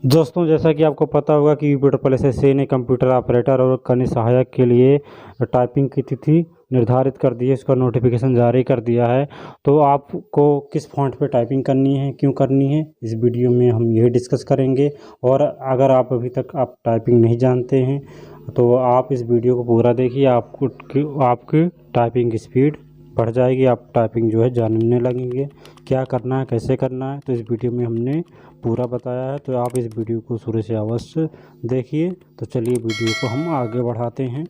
दोस्तों, जैसा कि आपको पता होगा कि यूपीएसएससी ने कंप्यूटर ऑपरेटर और कनिष्ठ सहायक के लिए टाइपिंग की तिथि निर्धारित कर दी है। इसका नोटिफिकेशन जारी कर दिया है। तो आपको किस फॉन्ट पे टाइपिंग करनी है, क्यों करनी है, इस वीडियो में हम यही डिस्कस करेंगे। और अगर आप अभी तक आप टाइपिंग नहीं जानते हैं तो आप इस वीडियो को पूरा देखिए, आपकी टाइपिंग की स्पीड बढ़ जाएगी, आप टाइपिंग जो है जानने लगेंगे। क्या करना है, कैसे करना है, तो इस वीडियो में हमने पूरा बताया है। तो आप इस वीडियो को शुरू से अवश्य देखिए। तो चलिए वीडियो को हम आगे बढ़ाते हैं।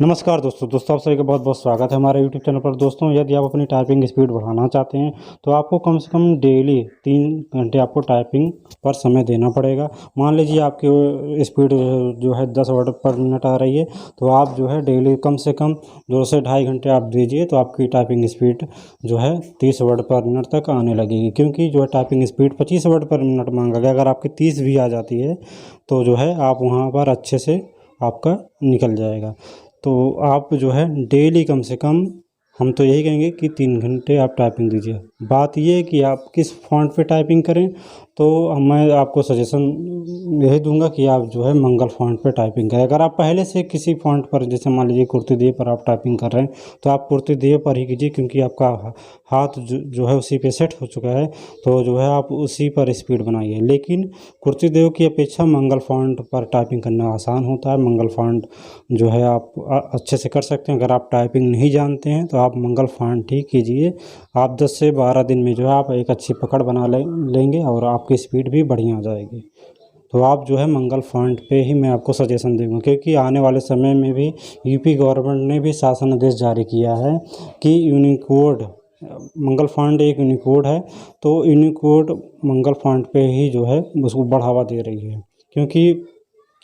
नमस्कार दोस्तों, आप सभी का बहुत बहुत स्वागत है हमारे यूट्यूब चैनल पर। दोस्तों, यदि आप अपनी टाइपिंग स्पीड बढ़ाना चाहते हैं तो आपको कम से कम डेली 3 घंटे आपको टाइपिंग पर समय देना पड़ेगा। मान लीजिए आपकी स्पीड जो है 10 वर्ड पर मिनट आ रही है, तो आप जो है डेली कम से कम 2 से ढाई घंटे आप दीजिए, तो आपकी टाइपिंग स्पीड जो है 30 वर्ड पर मिनट तक आने लगेगी। क्योंकि जो है टाइपिंग स्पीड 25 वर्ड पर मिनट मांगा गया, अगर आपकी 30 भी आ जाती है तो जो है आप वहाँ पर अच्छे से आपका निकल जाएगा। तो आप जो है डेली कम से कम, हम तो यही कहेंगे कि 3 घंटे आप टाइपिंग दीजिए। बात ये है कि आप किस फॉन्ट पे टाइपिंग करें, तो मैं आपको सजेशन यही दूंगा कि आप जो है मंगल फॉन्ट पे टाइपिंग करें। अगर आप पहले से किसी फॉन्ट पर, जैसे मान लीजिए कुर्ती देव पर आप टाइपिंग कर रहे हैं, तो आप कुर्ती देव पर ही कीजिए, क्योंकि आपका हाथ जो है उसी पे सेट हो चुका है। तो जो है आप उसी पर स्पीड बनाइए। लेकिन कुर्ती देव की अपेक्षा मंगल फॉन्ट पर टाइपिंग करना आसान होता है। मंगल फॉन्ट जो है आप अच्छे से कर सकते हैं। अगर आप टाइपिंग नहीं जानते हैं तो आप मंगल फॉन्ट ही कीजिए। आप 10 से 12 दिन में जो है आप एक अच्छी पकड़ बना लेंगे और आपकी स्पीड भी बढ़िया हो जाएगी। तो आप जो है मंगल फॉन्ट पे ही मैं आपको सजेशन दूंगा, क्योंकि आने वाले समय में भी यूपी गवर्नमेंट ने भी शासन आदेश जारी किया है कि यूनिकोड, मंगल फॉन्ट एक यूनिकोड है, तो यूनिकोड मंगल फॉन्ट पे ही जो है उसको बढ़ावा दे रही है। क्योंकि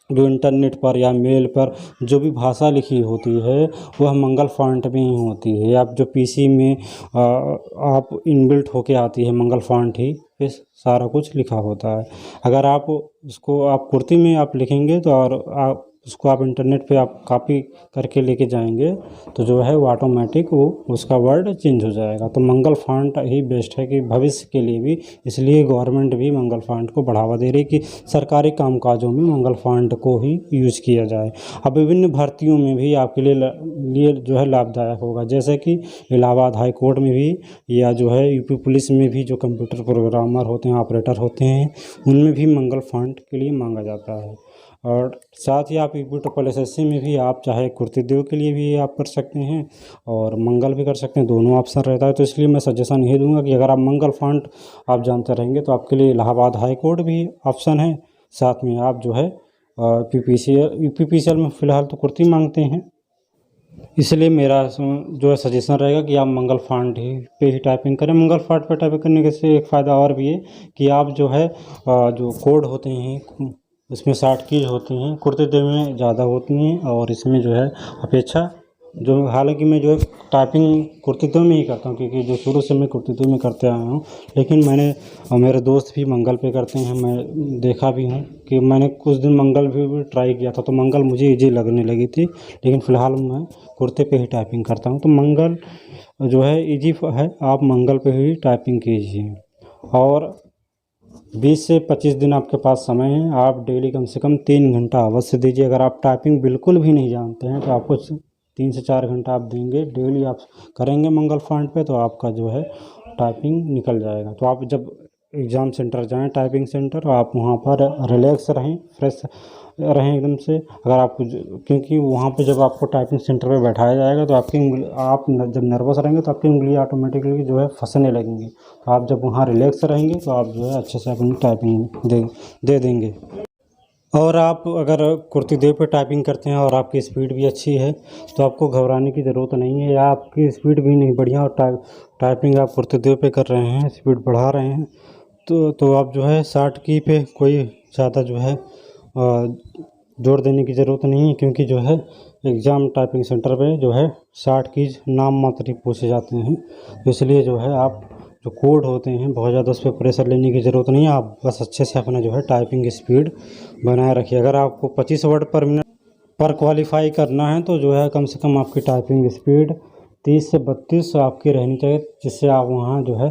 जो इंटरनेट पर या मेल पर जो भी भाषा लिखी होती है वह मंगल फॉन्ट में ही होती है। आप जो पीसी में आप इनबिल्ट होके आती है मंगल फॉन्ट ही पे सारा कुछ लिखा होता है। अगर आप उसको आप कुर्ती में आप लिखेंगे तो, और आप उसको आप इंटरनेट पे आप कॉपी करके लेके जाएंगे तो जो है वो ऑटोमेटिक वो उसका वर्ड चेंज हो जाएगा। तो मंगल फॉन्ट ही बेस्ट है कि भविष्य के लिए भी, इसलिए गवर्नमेंट भी मंगल फॉन्ट को बढ़ावा दे रही है कि सरकारी कामकाजों में मंगल फॉन्ट को ही यूज किया जाए। अब विभिन्न भर्तियों में भी आपके लिए जो है लाभदायक होगा, जैसे कि इलाहाबाद हाई कोर्ट में भी, या जो है यूपी पुलिस में भी जो कंप्यूटर प्रोग्रामर होते हैं, ऑपरेटर होते हैं, उनमें भी मंगल फॉन्ट के लिए मांगा जाता है। और साथ ही आप यूपीएसएससी में भी आप चाहे कुर्ती देव के लिए भी आप कर सकते हैं और मंगल भी कर सकते हैं, दोनों ऑप्शन रहता है। तो इसलिए मैं सजेशन यही दूंगा कि अगर आप मंगल फॉन्ट आप जानते रहेंगे तो आपके लिए इलाहाबाद हाई कोर्ट भी ऑप्शन है। साथ में आप जो है यूपीपीसीएल में फ़िलहाल तो कुर्ती मांगते हैं, इसलिए मेरा जो है सजेशन रहेगा कि आप मंगल फॉन्ट ही पे ही टाइपिंग करें। मंगल फॉन्ट पे टाइपिंग करने के से एक फ़ायदा और भी है कि आप जो है जो कोड होते हैं उसमें 60 कीज होती हैं, कुर्ते देव में ज़्यादा होती हैं, और इसमें जो है अपेक्षा जो, हालांकि मैं जो है टाइपिंग कुर्ती देव में ही करता हूँ, क्योंकि जो शुरू से मैं कुर्ती देव में करते आया हूँ। लेकिन मैंने और मेरे दोस्त भी मंगल पे करते हैं, मैं देखा भी हूँ कि मैंने कुछ दिन मंगल भी ट्राई किया था, तो मंगल मुझे ईजी लगने लगी थी। लेकिन फ़िलहाल मैं कुर्ते पे ही टाइपिंग करता हूँ। तो मंगल जो है ईजी है, आप मंगल पे ही टाइपिंग कीजिए। और 20 से 25 दिन आपके पास समय है, आप डेली कम से कम 3 घंटा अवश्य दीजिए। अगर आप टाइपिंग बिल्कुल भी नहीं जानते हैं तो आपको 3 से 4 घंटा आप देंगे, डेली आप करेंगे मंगल फॉन्ट पे, तो आपका जो है टाइपिंग निकल जाएगा। तो आप जब एग्ज़ाम सेंटर जाएं, टाइपिंग सेंटर, तो आप वहाँ पर रिलैक्स रहें, फ्रेश रहें एकदम से। अगर आपको क्योंकि वहाँ पे जब आपको टाइपिंग सेंटर पे बैठाया जाएगा तो आपकी उंगली, आप जब नर्वस रहेंगे तो आपकी उंगली ऑटोमेटिकली जो है फंसने लगेंगी। तो आप जब वहाँ रिलैक्स रहेंगे तो आप जो है अच्छे से अपनी टाइपिंग दे देंगे। और आप अगर कुर्ती देव पे टाइपिंग करते हैं और आपकी स्पीड भी अच्छी है तो आपको घबराने की ज़रूरत नहीं है, या आपकी स्पीड भी नहीं बढ़िया और टाइपिंग आप कुर्ती देव पे कर रहे हैं, स्पीड बढ़ा रहे हैं, तो आप जो है 60 की पे कोई ज़्यादा जो है जोर देने की ज़रूरत नहीं है। क्योंकि जो है एग्ज़ाम टाइपिंग सेंटर पे जो है 60 कीज नाम मात्र ही पूछे जाते हैं। तो इसलिए जो है आप जो कोड होते हैं बहुत ज़्यादा उस पर प्रेशर लेने की ज़रूरत नहीं है। आप बस अच्छे से अपना जो है टाइपिंग स्पीड बनाए रखिए। अगर आपको 25 वर्ड पर मिनट पर क्वालिफाई करना है तो जो है कम से कम आपकी टाइपिंग स्पीड 30 से 32 आपकी रहनी चाहिए, जिससे आप वहाँ जो है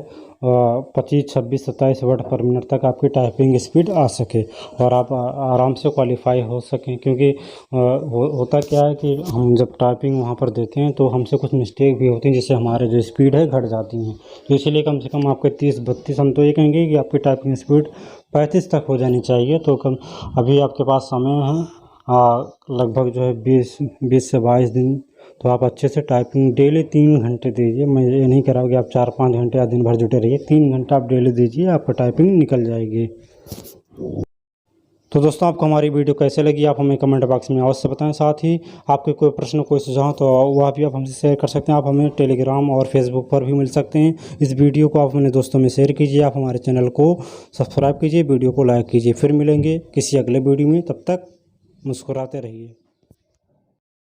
25, 26, 27 वर्ड पर मिनट तक आपकी टाइपिंग स्पीड आ सके और आप आराम से क्वालिफाई हो सकें। क्योंकि होता क्या है कि हम जब टाइपिंग वहाँ पर देते हैं तो हमसे कुछ मिस्टेक भी होती हैं, जिससे हमारे जो स्पीड है घट जाती हैं। तो इसलिए कम से कम आपके 30-32, हम तो ये कहेंगे कि आपकी टाइपिंग स्पीड 35 तक हो जानी चाहिए। तो कम अभी आपके पास समय है लगभग जो है 20 से 22 दिन, तो आप अच्छे से टाइपिंग डेली 3 घंटे दीजिए। मैं ये नहीं कह रहा हूँ कि आप 4-5 घंटे या दिन भर जुटे रहिए, 3 घंटा आप डेली दीजिए, आपका टाइपिंग निकल जाएगी। तो दोस्तों आपको हमारी वीडियो कैसे लगी आप हमें कमेंट बॉक्स में अवश्य बताएं। साथ ही आपके कोई प्रश्न कोई सुझाव तो वह भी आप हमसे शेयर कर सकते हैं। आप हमें टेलीग्राम और फेसबुक पर भी मिल सकते हैं। इस वीडियो को आप अपने दोस्तों में शेयर कीजिए। आप हमारे चैनल को सब्सक्राइब कीजिए, वीडियो को लाइक कीजिए। फिर मिलेंगे किसी अगले वीडियो में, तब तक मुस्कुराते रहिए।